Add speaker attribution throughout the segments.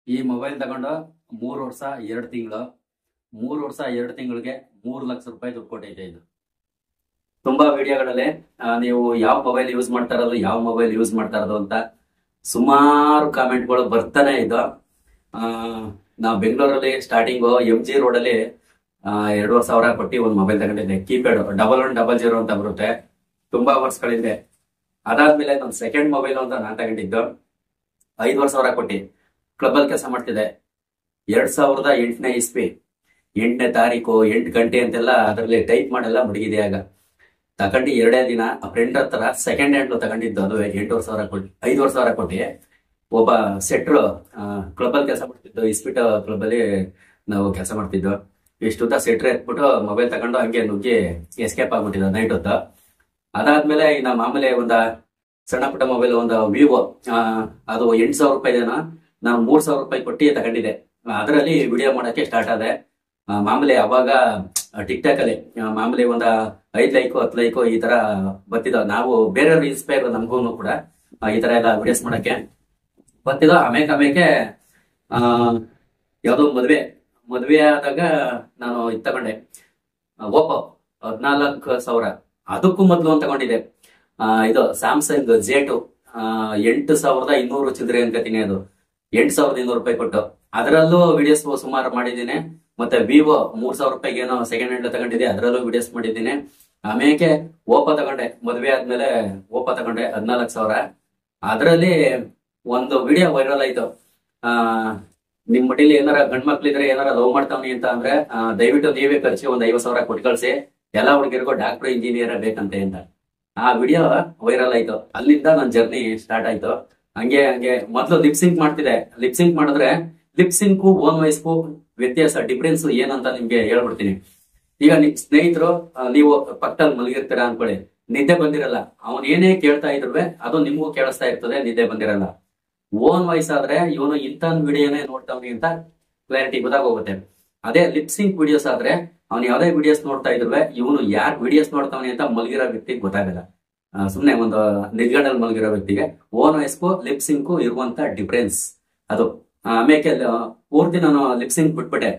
Speaker 1: ಈ ಮೊಬೈಲ್ ತಗೊಂಡು 3 ವರ್ಷ 2 ತಿಂಗಳು 3 ವರ್ಷ 2 ತಿಂಗಳಿಗೆ 3 ಲಕ್ಷ ರೂಪಾಯಿ ದುಡ್ಡು ಕೊಟ್ಟೈತೆ ಇದು. ತುಂಬಾ ವಿಡಿಯೋಗಳಲ್ಲಿ ನೀವು ಯಾವ ಮೊಬೈಲ್ ಯೂಸ್ ಮಾಡ್ತಾ ಇರೋದು ಅಂತ ಸುಮಾರು ಕಾಮೆಂಟ್ಗಳು ಬರ್ತಾನೆ ಇದ್ದು. ನಾವು ಬೆಂಗಳೂರಲ್ಲಿ ಸ್ಟಾರ್ಟಿಂಗು MG ರೋಡಲ್ಲಿ 2,500 ಕೊಟ್ಟು ಒಂದು ಮೊಬೈಲ್ ತಗೊಂಡಿದ್ದೆ. ಕೀಪ್ಯಾಡ್ 1100 ಅಂತ ಬರುತ್ತೆ. ತುಂಬಾ ವರ್ಷಗಳಿಂದೆ. ಅದಾದ್ಮೇಲೆ ನನ್ನ ಸೆಕೆಂಡ್ ಮೊಬೈಲ್ ಅಂತ ನಾನು ತಗೊಂಡಿದ್ದು 5,000 ಕೊಟ್ಟು ಕ್ಲಬ್ ಕೆಲಸ ಮಾಡ್ತಿದ್ದೆ. 2008ನೇ ಇಸ್ವಿ 8ನೇ ತಾರೀಕು 8 ಗಂಟೆ ಅಂತೆಲ್ಲ ಅದರಲ್ಲಿ ಟೈಪ್ ಮಾಡೆಲ್ಲ ಮಡಗಿದೆ. ಆಗ ತಗೊಂಡು 2 ದಿನ ಫ್ರೆಂಡ್ ಹತ್ರ ಸೆಕೆಂಡ್ ಹ್ಯಾಂಡ್ ತಗೊಂಡಿದ್ದು. ಅದು 8,000 ಕೊಟ್ಟು 5,000 ಕೊಟ್ಟು ಒಬ್ಬ ಸೆಟ್ರು ಕ್ಲಬ್ ಕೆಲಸ ಮಾಡ್ತಿದ್ದು. ಇಸ್ಪಿಟ್ ಕ್ಲಬ್ ಅಲ್ಲಿ ನಾವು ಕೆಲಸ ಮಾಡ್ತಿದ್ದು. ಇಷ್ಟುದ್ದ ಸೆಟ್ರ್ ಎತ್ಬಿಟ್ಟು ಮೊಬೈಲ್ ತಗೊಂಡು ಹಂಗೆ ನುಗ್ಗಿ ಎಸ್ಕೇಪ್ ಆಗ್ಬಿಟ್ಟಿದ್ದ ನೈಟ್ ಹೊತ್ತು. ಅದಾದ್ಮೇಲೆ ಇನ್ನ ಮಾಮೂಲಿ ಒಂದ ಸಣ್ಣ ಪುಟ್ಟ ಮೊಬೈಲ್ ಒಂದು ವಿವೋ, ಅದು 8,000 ರೂಪಾಯಿದೇನೋ, ನಾನು 3,000 ರೂಪಾಯಿ ಕೊಟ್ಟು ತಗೊಂಡಿದ್ದೆ. ಅದರಲ್ಲಿ ವಿಡಿಯೋ ಮಾಡಕ್ಕೆ ಸ್ಟಾರ್ಟ್ ಆದೆ. ಮಾಮೂಲಿ ಅವಾಗ ಟಿಕ್ ಟಾಕ್ ಅಲ್ಲಿ ಮಾಮೂಲಿ ಒಂದ 5 ಲೈಕ್ 10 ಲೈಕ್ ಈ ತರ ಬರ್ತಿದ್ದ. ನಾವು ಬೇರೆಯವ್ರು ಇನ್ಸ್ಪೈರ್ ನಮಗೂ ಕೂಡ ಈ ತರ ಎಲ್ಲ ವಿಡಿಯೋಸ್ ಮಾಡಕ್ಕೆ ಬರ್ತಿದ್ದ. ಆಮೇಲೆ ಯಾವ್ದೋ ಮದ್ವೆ ಆದಾಗ ನಾನು ಇದು ತಗೊಂಡೆ, ಓಪೋ 14,000. ಅದಕ್ಕೂ ಮೊದ್ಲು ಅಂತ ತಗೊಂಡಿದ್ದೆ ಇದು ಸ್ಯಾಮ್ಸಂಗ್ Z2 8,200 ಚಿಲ್ಲರೆ ಅನ್ಕೋತೀನಿ. ಅದು 8,200 ರೂಪಾಯಿ ಕೊಟ್ಟು ಅದರಲ್ಲೂ ವಿಡಿಯೋಸ್ ಸುಮಾರು ಮಾಡಿದ್ದೀನಿ. ಮತ್ತೆ ವಿವೋ 3,000 ರೂಪಾಯಿಗೆ ಏನೋ ಸೆಕೆಂಡ್ ಹ್ಯಾಂಡ್ ತಗೊಂಡಿದ್ದೆ, ಅದರಲ್ಲೂ ವಿಡಿಯೋಸ್ ಮಾಡಿದ್ದೀನಿ. ಆಮೇಲೆ ಓಪೋ ತಗೊಂಡೆ, ಮದ್ವೆ ಆದ್ಮೇಲೆ ಓಪೋ ತಗೊಂಡೆ 14,000. ಅದರಲ್ಲಿ ಒಂದು ವಿಡಿಯೋ ವೈರಲ್ ಆಯ್ತು. ನಿಮ್ ಮಟ್ಟಿಲಿ ಏನಾರ ಗಂಡ್ ಮಕ್ಳಿದ್ರೆ ಏನಾರ ಲವ್ ಮಾಡ್ತಾವ್ನಿ ಅಂತ ಅಂದ್ರೆ ದಯವಿಟ್ಟು ನೀವೇ ಖರ್ಚು ಒಂದು 50,000 ಕೊಟ್ಟು ಕಳ್ಸಿ, ಎಲ್ಲಾ ಹುಡುಗಿರ್ಗೂ ಡಾಕ್ಟರ್ ಇಂಜಿನಿಯರ್ ಬೇಕಂತೆ ಅಂತ. ಆ ವಿಡಿಯೋ ವೈರಲ್ ಆಯ್ತು. ಅಲ್ಲಿಂದ ನನ್ನ ಜರ್ನಿ ಸ್ಟಾರ್ಟ್ ಆಯ್ತು. ಹಂಗೆ ಮೊದ್ಲು ಲಿಪ್ಸಿಂಕ್ ಮಾಡ್ತಿದ್ದೆ. ಲಿಪ್ಸಿಂಕ್ ಮಾಡಿದ್ರೆ ಲಿಪ್ಸಿಂಕು ಓನ್ ವಾಯ್ಸ್ಗೂ ವ್ಯತ್ಯಾಸ, ಡಿಫ್ರೆನ್ಸ್ ಏನಂತ ನಿಮ್ಗೆ ಹೇಳ್ಬಿಡ್ತೀನಿ. ಈಗ ನಿಮ್ ಸ್ನೇಹಿತರು ನೀವು ಪಕ್ಕದಲ್ಲಿ ಮಲಗಿರ್ತೀರಾ ಅನ್ಕೊಳ್ಳಿ, ನಿದ್ದೆ ಬಂದಿರಲ್ಲ. ಅವನ್ ಏನೇ ಕೇಳ್ತಾ ಇದ್ರು ಅದು ನಿಮ್ಗೂ ಕೇಳಿಸ್ತಾ ಇರ್ತದೆ, ನಿದ್ದೆ ಬಂದಿರಲ್ಲ. ಓನ್ ವಾಯ್ಸ್ ಆದ್ರೆ ಇವನು ಇಂಥ ವಿಡಿಯೋನೇ ನೋಡ್ತಾವ್ನಿ ಅಂತ ಕ್ಲಾರಿಟಿ ಗೊತ್ತಾಗೋಗುತ್ತೆ. ಅದೇ ಲಿಪ್ಸಿಂಕ್ ವಿಡಿಯೋಸ್ ಆದ್ರೆ ಅವ್ನು ಯಾವ್ದೇ ವಿಡಿಯೋಸ್ ನೋಡ್ತಾ ಇದ್ರು ಇವನು ಯಾರ್ ವಿಡಿಯೋಸ್ ನೋಡ್ತಾವನಿ ಅಂತ ಮಲಗಿರೋ ವ್ಯಕ್ತಿಗೆ ಗೊತ್ತಾಗಲ್ಲ. ಸುಮ್ನೆ ಒಂದು ನಿದ್ಗಡಲ್ಲಿ ಮಲಗಿರೋ ವ್ಯಕ್ತಿಗೆ ಓನ್ ವಾಯ್ಸ್ಗೂ ಲಿಪ್ಸಿಂಕು ಇರುವಂತ ಡಿಫ್ರೆನ್ಸ್ ಅದು. ಆಮೇಲೆ ಪೂರ್ತಿ ನಾನು ಲಿಪ್ಸಿಂಕ್ ಬಿಟ್ಬಿಟ್ಟೆ.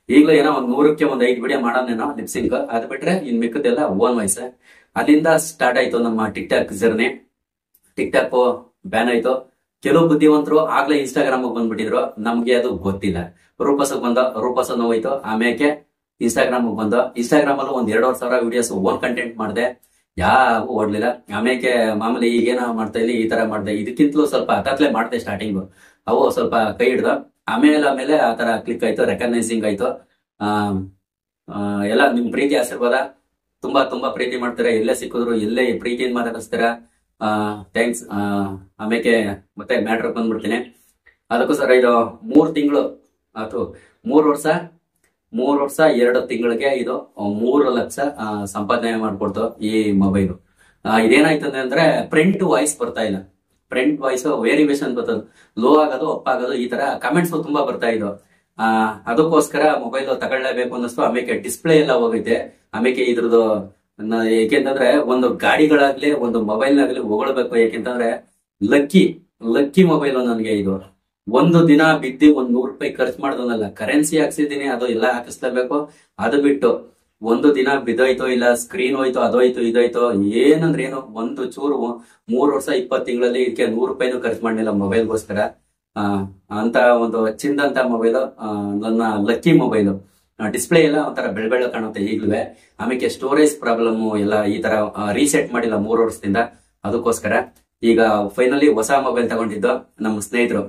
Speaker 1: ಈಗಲೂ ಏನೋ ಒಂದ್ 100ಕ್ಕೆ ಒಂದು 5 ವಿಡಿಯೋ ಮಾಡೋನೇನೋ ಲಿಪ್ಸಿಂಕ್. ಅದ್ ಬಿಟ್ರೆ ಇನ್ ಮಿಕ್ಕದೆಲ್ಲ ಓನ್ ವಾಯ್ಸ್. ಅಲ್ಲಿಂದ ಸ್ಟಾರ್ಟ್ ಆಯ್ತು ನಮ್ಮ tick talk journey. Tick talk ban ಆಯ್ತು. ಕೆಲವು ಬುದ್ಧಿವಂತರು ಆಗ್ಲೇ ಇನ್ಸ್ಟಾಗ್ರಾಮ್ ಬಂದ್ಬಿಟ್ಟಿದ್ರು, ನಮ್ಗೆ ಅದು ಗೊತ್ತಿಲ್ಲ. ರೂಪಸ್ ಹೋಯ್ತು. ಆಮೇಲೆ ಇನ್ಸ್ಟಾಗ್ರಾಮ್ ಬಂದು ಇನ್ಸ್ಟಾಗ್ರಾಮ್ ಅಲ್ಲೂ ಒಂದ್ 2,500 ವಿಡಿಯೋಸ್ ಓನ್ ಕಂಟೆಂಟ್ ಮಾಡಿದೆ, ಯಾವ ಓಡ್ಲಿಲ್ಲ. ಆಮೇಲೆ ಮಾಮೂಲಿ ಈಗೇನ ಮಾಡ್ತಾ ಇಲ್ಲಿ ಈ ತರ ಮಾಡಿದೆ. ಇದಕ್ಕಿಂತಲೂ ಸ್ವಲ್ಪ ಹತ್ತತ್ಲೆ ಮಾಡಿದೆ ಸ್ಟಾರ್ಟಿಂಗು. ಅವು ಸ್ವಲ್ಪ ಕೈ ಹಿಡ್ದು ಆಮೇಲೆ ಆ ತರ ಕ್ಲಿಕ್ ಆಯ್ತು, ರೆಕಗ್ನೈಸಿಂಗ್ ಆಯ್ತು. ಎಲ್ಲ ನಿಮ್ ಪ್ರೀತಿ ಆಶೀರ್ವಾದ, ತುಂಬಾ ಪ್ರೀತಿ ಮಾಡ್ತೀರಾ. ಎಲ್ಲೇ ಸಿಕ್ಕಿದ್ರು ಎಲ್ಲೇ ಪ್ರೀತಿಯಿಂದ ಮಾತಾಡಿಸ್ತೀರಾ. ಥ್ಯಾಂಕ್ಸ್. ಆಮೇಲೆ ಮತ್ತೆ ಮ್ಯಾಟ್ರ್ ಬಂದ್ಬಿಡ್ತೀನಿ. ಅದಕ್ಕೋಸ್ಕರ ಇದು 3 ತಿಂಗಳು ಆಯ್ತು. 3 ವರ್ಷ 2 ತಿಂಗಳಿಗೆ ಇದು 3 ಲಕ್ಷ ಸಂಪಾದನೆ ಮಾಡ್ಕೊಡ್ತು ಈ ಮೊಬೈಲು. ಇದೇನಾಯ್ತಂದ್ರೆ ಅಂದ್ರೆ ಪ್ರಿಂಟ್ ವಾಯ್ಸ್ ಬರ್ತಾ ಇಲ್ಲ. ಪ್ರಿಂಟ್ ವಾಯ್ಸ್ ವೇರಿಯೇಷನ್ ಬರ್ತದೆ, ಲೋ ಆಗೋದು ಅಪ್ ಆಗೋದು, ಈ ತರ ಕಮೆಂಟ್ಸ್ ತುಂಬಾ ಬರ್ತಾ ಇದ್ವು. ಅದಕ್ಕೋಸ್ಕರ ಮೊಬೈಲ್ ತಗೊಳ್ಳೇಬೇಕು ಅನ್ನಿಸ್ತು. ಆಮೇಲೆ ಡಿಸ್ಪ್ಲೇ ಎಲ್ಲ ಹೋಗೈತೆ. ಆಮೇಲೆ ಇದ್ರದ್ದು ಏಕೆಂತಂದ್ರೆ ಒಂದು ಗಾಡಿಗಳಾಗ್ಲಿ ಒಂದು ಮೊಬೈಲ್ ನಾಗ್ಲಿ ಹೊಗಳ್ಬೇಕು. ಯಾಕೆಂತಂದ್ರೆ ಲಕ್ಕಿ ಮೊಬೈಲ್ ನನಗೆ ಇದು. ಒಂದು ದಿನ ಬಿದ್ದು 100 ರೂಪಾಯಿ ಖರ್ಚು ಮಾಡೋದನ್ನಲ್ಲ, ಕರೆನ್ಸಿ ಹಾಕ್ಸಿದೀನಿ, ಅದು ಎಲ್ಲ ಹಾಕಿಸ್ಲೇಬೇಕು. ಅದು ಬಿಟ್ಟು ಒಂದು ದಿನ ಬಿದ್ದೋಯ್ತು, ಇಲ್ಲ ಸ್ಕ್ರೀನ್ ಹೋಯ್ತು, ಅದೋಯ್ತು ಇದೋಯ್ತು, ಏನಂದ್ರೆ ಏನು ಒಂದು ಚೂರು 3 ವರ್ಷ 20 ತಿಂಗಳಲ್ಲಿ ಇದಕ್ಕೆ 100 ರೂಪಾಯಿನೂ ಖರ್ಚು ಮಾಡಲಿಲ್ಲ ಮೊಬೈಲ್ಗೋಸ್ಕರ. ಅಂತ ಒಂದು ಚಿಂದಂತ ಮೊಬೈಲು ನನ್ನ ಲಕ್ಕಿ ಮೊಬೈಲು. ಡಿಸ್ಪ್ಲೇ ಎಲ್ಲ ಒಂಥರ ಬೆಳ್ಳ ಕಾಣುತ್ತೆ ಈಗಲೂ. ಆಮೇಲೆ ಸ್ಟೋರೇಜ್ ಪ್ರಾಬ್ಲಮ್ ಎಲ್ಲ ಈ ತರ ರೀಸೆಟ್ ಮಾಡಿಲ್ಲ 3 ವರ್ಷದಿಂದ. ಅದಕ್ಕೋಸ್ಕರ ಈಗ ಫೈನಲಿ ಹೊಸ ಮೊಬೈಲ್ ತಗೊಂಡಿದ್ದು ನಮ್ಮ ಸ್ನೇಹಿತರು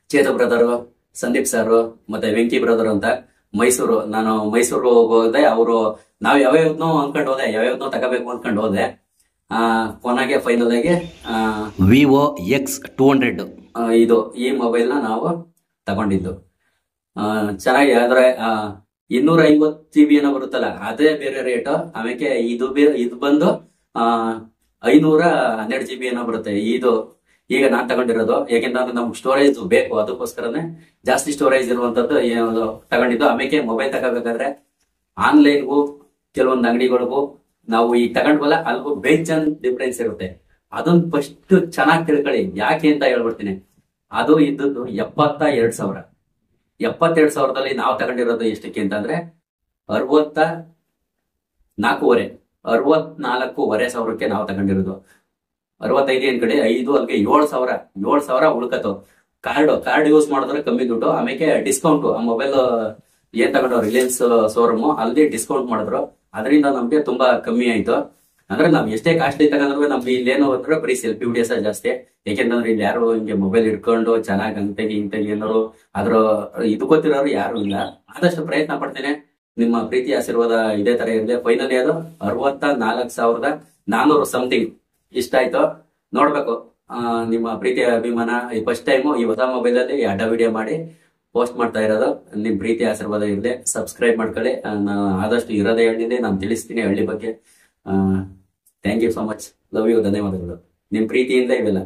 Speaker 1: ಚೇತು ಬ್ರದರು, ಸಂದೀಪ್ ಸರ್ ಮತ್ತೆ ವೆಂಕಿ ಬ್ರದರ್ ಅಂತ ಮೈಸೂರು. ನಾನು ಮೈಸೂರು ಹೋದೆ. ಅವರು ನಾವ್ ಯಾವ್ಯಾವ್ದನ್ನೋ ತಗೋಬೇಕು ಅನ್ಕೊಂಡು ಹೋದೆ. ಕೊನೆಗೆ ಫೈನಲ್ ಆಗಿ ವಿವೋ X200 ಈ ಮೊಬೈಲ್ ನ ನಾವು ತಗೊಂಡಿದ್ದು. ಚೆನ್ನಾಗಿ ಆದ್ರೆ 250 GB ಏನೋ ಬರುತ್ತಲ್ಲ, ಅದೇ ಬೇರೆ ರೇಟ್. ಆಮೇಲೆ ಇದು ಬಂದು 512 GB ಏನೋ ಬರುತ್ತೆ. ಇದು ಈಗ ನಾನ್ ತಗೊಂಡಿರೋದು. ಯಾಕೆಂದ್ರೆ ನಮ್ಗೆ ಸ್ಟೋರೇಜ್ ಬೇಕು, ಅದಕ್ಕೋಸ್ಕರನೇ ಜಾಸ್ತಿ ಸ್ಟೋರೇಜ್ ಇರುವಂತದ್ದು ತಗೊಂಡಿದ್ದು. ಆಮೇಲೆ ಮೊಬೈಲ್ ತಗೋಬೇಕಾದ್ರೆ ಆನ್ಲೈನ್ಗೂ ಕೆಲವೊಂದು ಅಂಗಡಿಗಳಿಗೂ ನಾವು ಈಗ ತಗೊಂಡ್ವಲ್ಲ ಅಲ್ಗೂ ಬೇಜಾನ್ ಡಿಫ್ರೆನ್ಸ್ ಇರುತ್ತೆ. ಅದನ್ನ ಫಸ್ಟ್ ಚೆನ್ನಾಗಿ ತಿಳ್ಕೊಳ್ಳಿ. ಯಾಕೆ ಅಂತ ಹೇಳ್ಬಿಡ್ತೀನಿ. ಅದು ಇದ್ದದ್ದು 72,000. 72,000ದಲ್ಲಿ ನಾವು ತಗೊಂಡಿರೋದು ಎಷ್ಟಕ್ಕೆ ಅಂತಂದ್ರೆ 64,500. 64,500 ನಾವು ತಗೊಂಡಿರೋದು. 65 ಏನ್ ಕಡೆ 5 ಅಲ್ಲಿಗೆ 7,000. 7,000 ಉಳ್ಕತ್ತು. ಕಾರ್ಡ್ ಯೂಸ್ ಮಾಡಿದ್ರೆ ಕಮ್ಮಿ ದುಡ್ಡು. ಆಮೇಲೆ ಡಿಸ್ಕೌಂಟ್ ಆ ಮೊಬೈಲ್ ಏನ್ ತಗೊಂಡು ರಿಲಯನ್ಸ್ ಶೋರೂಮ್ ಅಲ್ಲಿ ಡಿಸ್ಕೌಂಟ್ ಮಾಡಿದ್ರು. ಅದರಿಂದ ನಮ್ಗೆ ತುಂಬಾ ಕಮ್ಮಿ ಆಯ್ತು. ಅಂದ್ರೆ ನಾವ್ ಎಷ್ಟೇ ಕಾಸ್ಟ್ಲಿ ತಗೊಂಡ್ರು ನಮ್ಗೆ ಇಲ್ಲೇನೋ ಅಂದ್ರೆ ಬರೀ ಸೆಲ್ಫಿ ವಿಡಿಯೋಸ್ ಜಾಸ್ತಿ. ಯಾಕೆಂದ್ರೆ ಇಲ್ಲಿ ಯಾರು ಹಿಂಗೆ ಮೊಬೈಲ್ ಇಟ್ಕೊಂಡು ಚೆನ್ನಾಗಿ ಅಂತೆಗೆ ಇಂತೆಗೆ ಏನಾರು ಅದ್ರ ಇದು ಗೊತ್ತಿರೋರು ಯಾರು ಇಲ್ಲ. ಆದಷ್ಟು ಪ್ರಯತ್ನ ಪಡ್ತೇನೆ. ನಿಮ್ಮ ಪ್ರೀತಿ ಆಶೀರ್ವಾದ ಇದೇ ತರ ಇರಲಿ. ಫೈನಲಿ ಅದು 64,400 ಸಮಥಿಂಗ್ ಇಷ್ಟ ಆಯ್ತು. ನೋಡ್ಬೇಕು ನಿಮ್ಮ ಪ್ರೀತಿಯ ಅಭಿಮಾನ. ಫಸ್ಟ್ ಟೈಮು ಈ ಹೊಸ ಮೊಬೈಲ್ ಅಲ್ಲಿ ಅಡ್ಡ ವಿಡಿಯೋ ಮಾಡಿ ಪೋಸ್ಟ್ ಮಾಡ್ತಾ ಇರೋದು. ನಿಮ್ ಪ್ರೀತಿ ಆಶೀರ್ವಾದ ಇರಲಿ. ಸಬ್ಸ್ಕ್ರೈಬ್ ಮಾಡ್ಕೊಳ್ಳಿ. ಆದಷ್ಟು ಇರೋದೇ ಹಳ್ಳಿಲಿ ನಾನು ತಿಳಿಸ್ತೀನಿ ಹಳ್ಳಿ ಬಗ್ಗೆ. Thank you so much. Love you. ಧನ್ಯವಾದಗಳು. ನಿಮ್ ಪ್ರೀತಿಯಿಂದ ಇವೆಲ್ಲ.